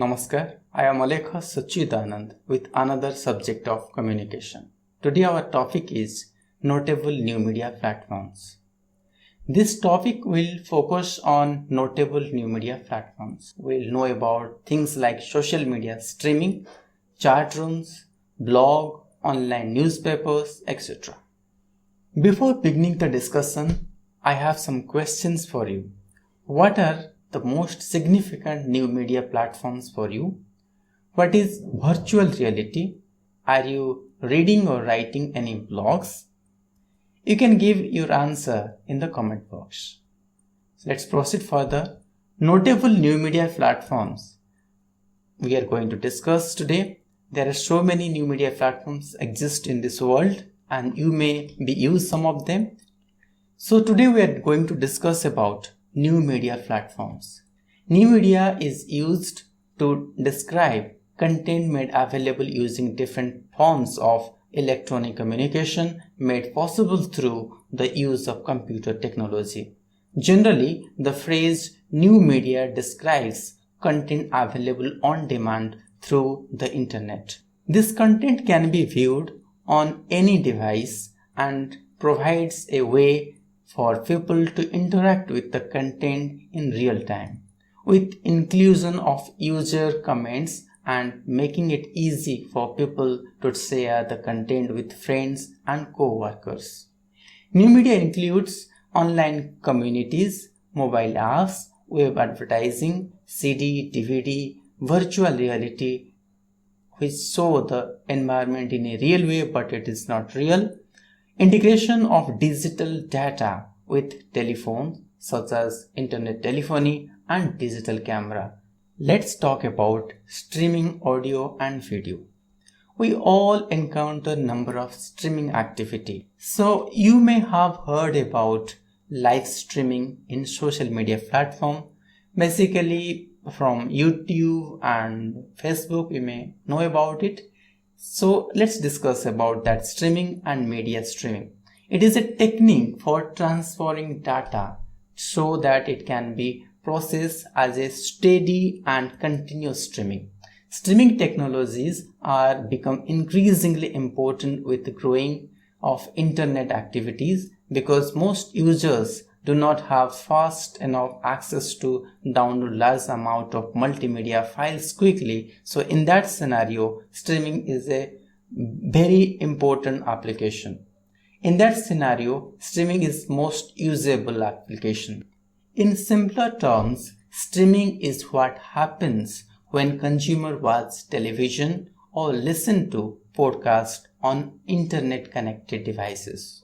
Namaskar, I am Alekha Sachidanand with another subject of communication. Today our topic is notable new media platforms. This topic will focus on notable new media platforms. We'll know about things like social media streaming, chat rooms, blog, online newspapers, etc. Before beginning the discussion, I have some questions for you. What are the most significant new media platforms for you? What is virtual reality? Are you reading or writing any blogs? You can give your answer in the comment box. So let's proceed further. Notable new media platforms we are going to discuss today. There are so many new media platforms exist in this world and you may be use some of them. So today we are going to discuss about new media platforms. New media is used to describe content made available using different forms of electronic communication made possible through the use of computer technology. Generally, the phrase new media describes content available on demand through the internet. This content can be viewed on any device and provides a way for people to interact with the content in real time, with inclusion of user comments and making it easy for people to share the content with friends and co-workers. New media includes online communities, mobile apps, web advertising, CD, DVD, virtual reality, which show the environment in a real way but it is not real. Integration of digital data with telephones such as internet telephony and digital camera. Let's talk about streaming audio and video. We all encounter number of streaming activity. So you may have heard about live streaming in social media platform. Basically from YouTube and Facebook you may know about it. So let's discuss about that streaming and media streaming. It is a technique for transferring data so that it can be processed as a steady and continuous streaming. Streaming technologies are become increasingly important with the growing of internet activities because most users do not have fast enough access to download large amount of multimedia files quickly. So in that scenario, streaming is a very important application. In that scenario, streaming is most usable application. In simpler terms, streaming is what happens when consumer watch television or listen to podcast on internet connected devices.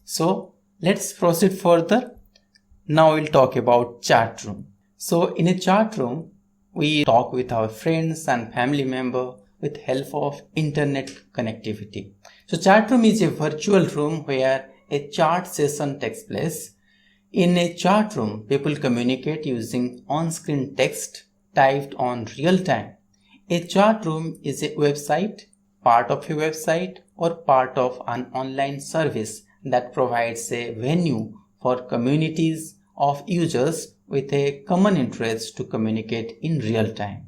So let's proceed further. Now we'll talk about chat room. So in a chat room, we talk with our friends and family member with help of internet connectivity. So chat room is a virtual room where a chat session takes place. In a chat room, people communicate using on-screen text typed on real time. A chat room is a website, part of a website or part of an online service that provides a venue for communities of users with a common interest to communicate in real time.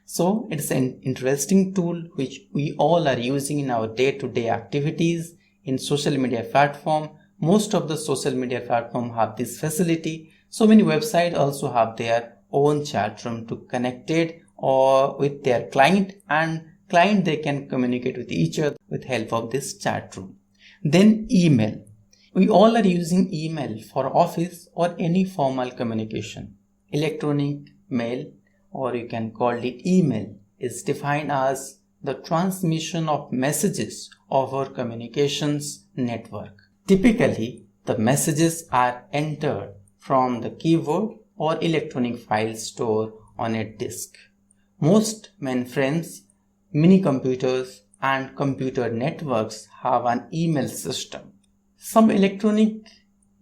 So it's an interesting tool which we all are using in our day-to-day activities in social media platform. Most of the social media platform have this facility. So many websites also have their own chat room to connect it or with their client, and client they can communicate with each other with help of this chat room. Then email. We all are using email for office or any formal communication. Electronic mail, or you can call it email, is defined as the transmission of messages over communications network. Typically, the messages are entered from the keyboard or electronic file stored on a disk. Most mainframes, mini computers, and computer networks have an email system. Some electronic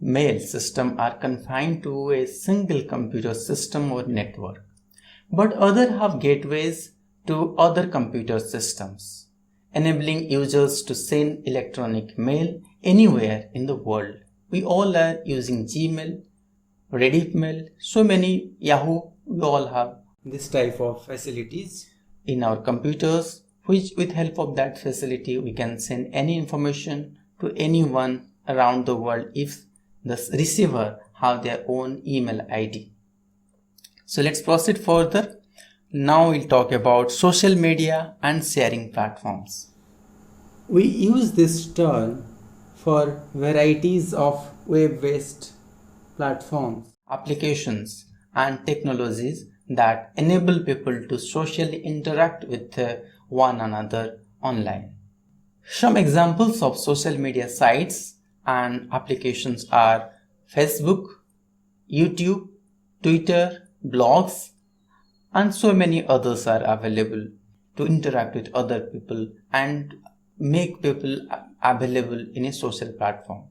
mail systems are confined to a single computer system or network, but others have gateways to other computer systems, enabling users to send electronic mail anywhere in the world. We all are using Gmail, Reddit Mail, so many Yahoo, we all have this type of facilities in our computers, which with help of that facility we can send any information to anyone around the world if the receiver have their own email ID. So let's proceed further. Now we'll talk about social media and sharing platforms. We use this term for varieties of web-based platforms, applications and technologies that enable people to socially interact with one another online. Some examples of social media sites and applications are Facebook, YouTube, Twitter, blogs, and so many others are available to interact with other people and make people available in a social platform.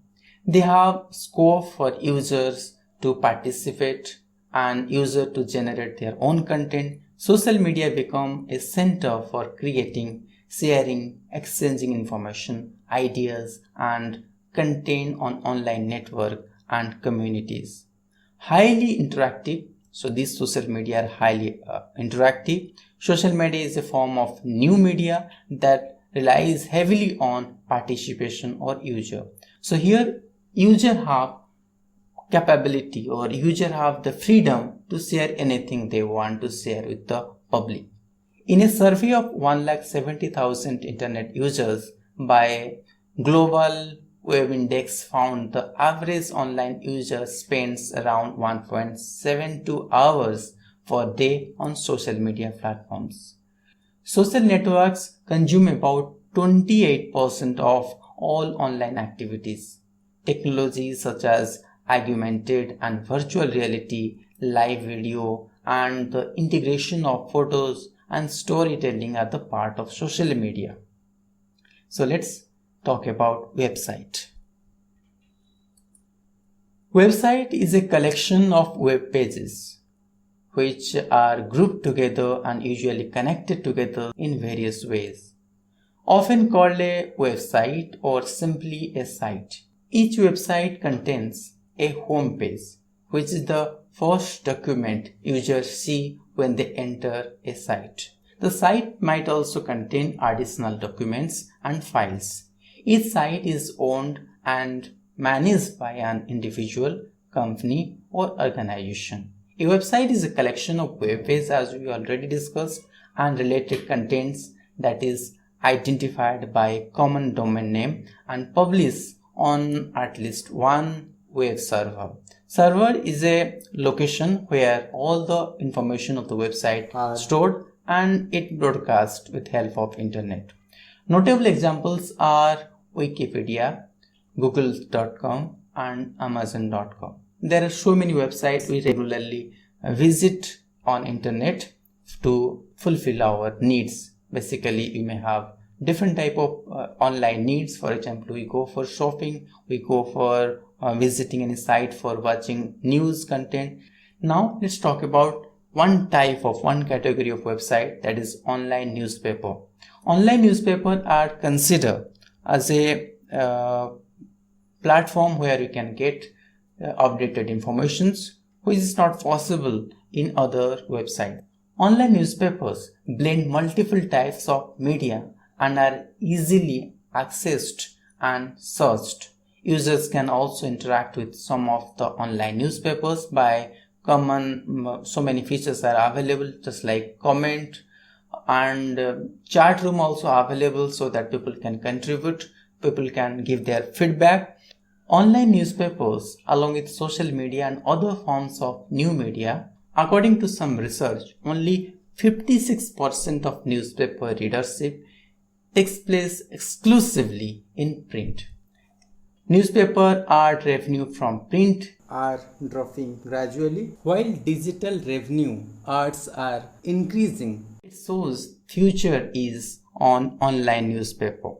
They have scope for users to participate and user to generate their own content. Social media become a center for creating, sharing, exchanging information, ideas and content on online network and communities. Highly interactive. So these social media are highly interactive. Social media is a form of new media that relies heavily on participation or user. So here user have capability or user have the freedom to share anything they want to share with the public. In a survey of 1,70,000 internet users by Global Web Index found the average online user spends around 1.72 hours per day on social media platforms. Social networks consume about 28% of all online activities. Technologies such as augmented and virtual reality, live video, and the integration of photos and storytelling are the part of social media. So let's talk about website. Website is a collection of web pages which are grouped together and usually connected together in various ways. Often called a website or simply a site. Each website contains a home page, which is the first document users see when they enter a site. The site might also contain additional documents and files. Each site is owned and managed by an individual, company, or organization. A website is a collection of web pages, as we already discussed, and related contents that is identified by a common domain name and published on at least one web server. Server is a location where all the information of the website are stored and it broadcasts with help of internet. Notable examples are Wikipedia, Google.com and Amazon.com. There are so many websites we regularly visit on internet to fulfill our needs. Basically, we may have different type of online needs. For example, we go for shopping, we go for visiting any site for watching news content. Now let's talk about one category of website, that is online newspaper. Online newspaper are considered as a platform where you can get updated informations, which is not possible in other websites. Online newspapers blend multiple types of media and are easily accessed and searched. Users can also interact with some of the online newspapers by so many features are available, just like comment and chat room also available, so that people can contribute, people can give their feedback. Online newspapers, along with social media and other forms of new media, according to some research, only 56% of newspaper readership takes place exclusively in print. Newspaper ad revenue from print are dropping gradually, while digital revenue ads are increasing. It shows future is on online newspaper.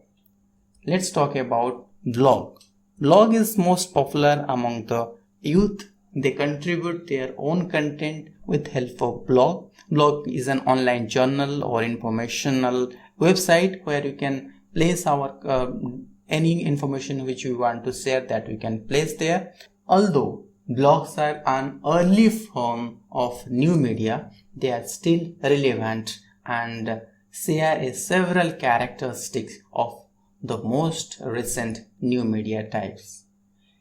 Let's talk about blog. Blog is most popular among the youth. They contribute their own content with help of blog. Blog is an online journal or informational website where you can place any information which you want to share, that we can place there. Although blogs are an early form of new media, they are still relevant and share several characteristics of the most recent new media types.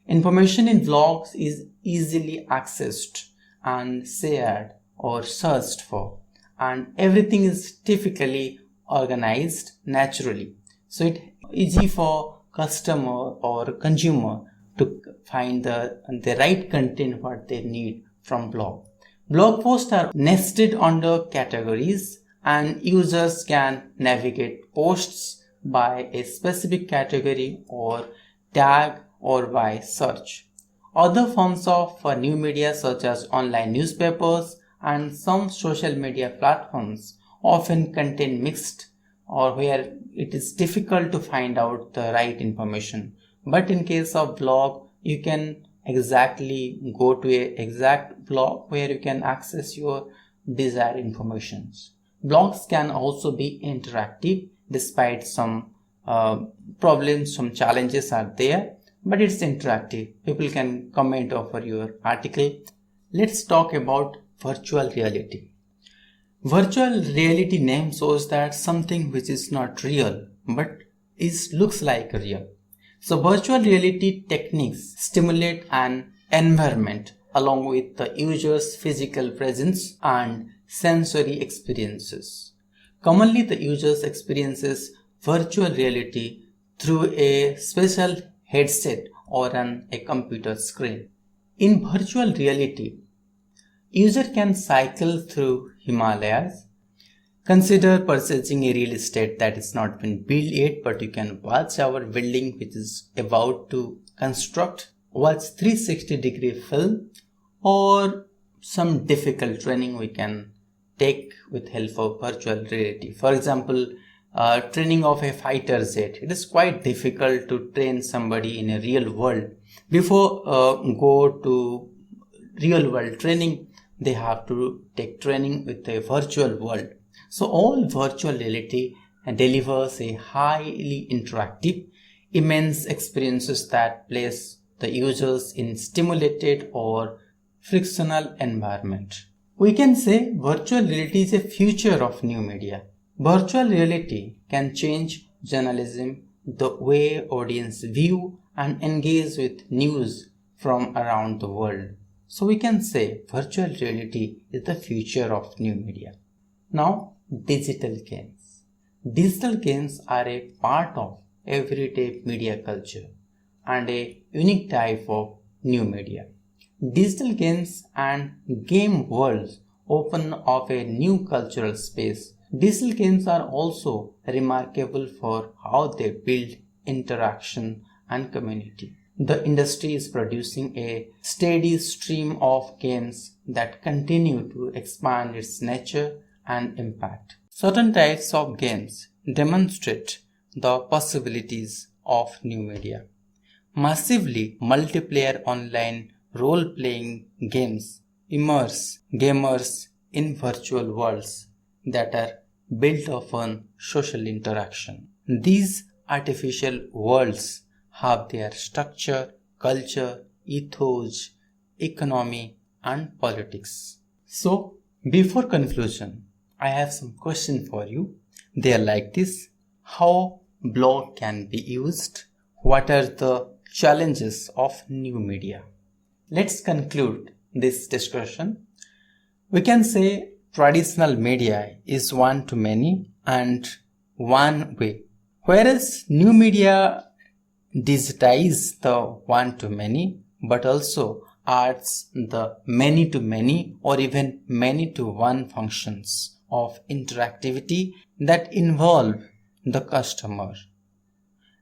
Information in blogs is easily accessed and shared or searched for, and everything is typically organized naturally. So it's easy for customer or consumer to find the right content what they need from blog. Blog posts are nested under categories and users can navigate posts by a specific category or tag or by search. Other forms of new media such as online newspapers and some social media platforms often contain mixed or where it is difficult to find out the right information. But in case of blog, you can exactly go to a exact blog where you can access your desired informations. Blogs can also be interactive despite some problems, some challenges are there, but it's interactive. People can comment over your article. Let's talk about virtual reality. Virtual reality name shows that something which is not real but looks like real. So virtual reality techniques stimulate an environment along with the user's physical presence and sensory experiences. Commonly the users experiences virtual reality through a special headset or on a computer screen. In virtual reality, user can cycle through Himalayas. Consider purchasing a real estate that is not been built yet, but you can watch our building which is about to construct, watch 360-degree film, or some difficult training we can take with help of virtual reality. For example, training of a fighter jet. It is quite difficult to train somebody in a real world. Before go to real world training, they have to take training with a virtual world. So all virtual reality delivers a highly interactive, immense experiences that place the users in stimulated or frictional environment. We can say virtual reality is a future of new media. Virtual reality can change journalism, the way audience view and engage with news from around the world. So we can say virtual reality is the future of new media. Now, digital games. Digital games are a part of everyday media culture and a unique type of new media. Digital games and game worlds open up a new cultural space. Digital games are also remarkable for how they build interaction and community. The industry is producing a steady stream of games that continue to expand its nature and impact. Certain types of games demonstrate the possibilities of new media. Massively multiplayer online role-playing games immerse gamers in virtual worlds that are built upon social interaction. These artificial worlds have their structure, culture, ethos, economy, and politics. So, before conclusion, I have some questions for you. They are like this: how blog can be used? What are the challenges of new media? Let's conclude this discussion. We can say traditional media is one to many and one way, whereas new media digitize the one to many but also adds the many to many or even many to one functions of interactivity that involve the customer.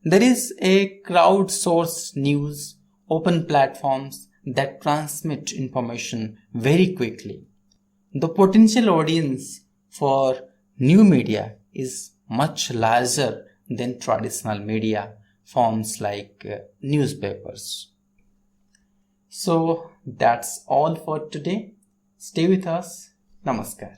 There is a crowdsourced news, open platforms that transmit information very quickly. The potential audience for new media is much larger than traditional media forms like newspapers. So that's all for today. Stay with us. Namaskar.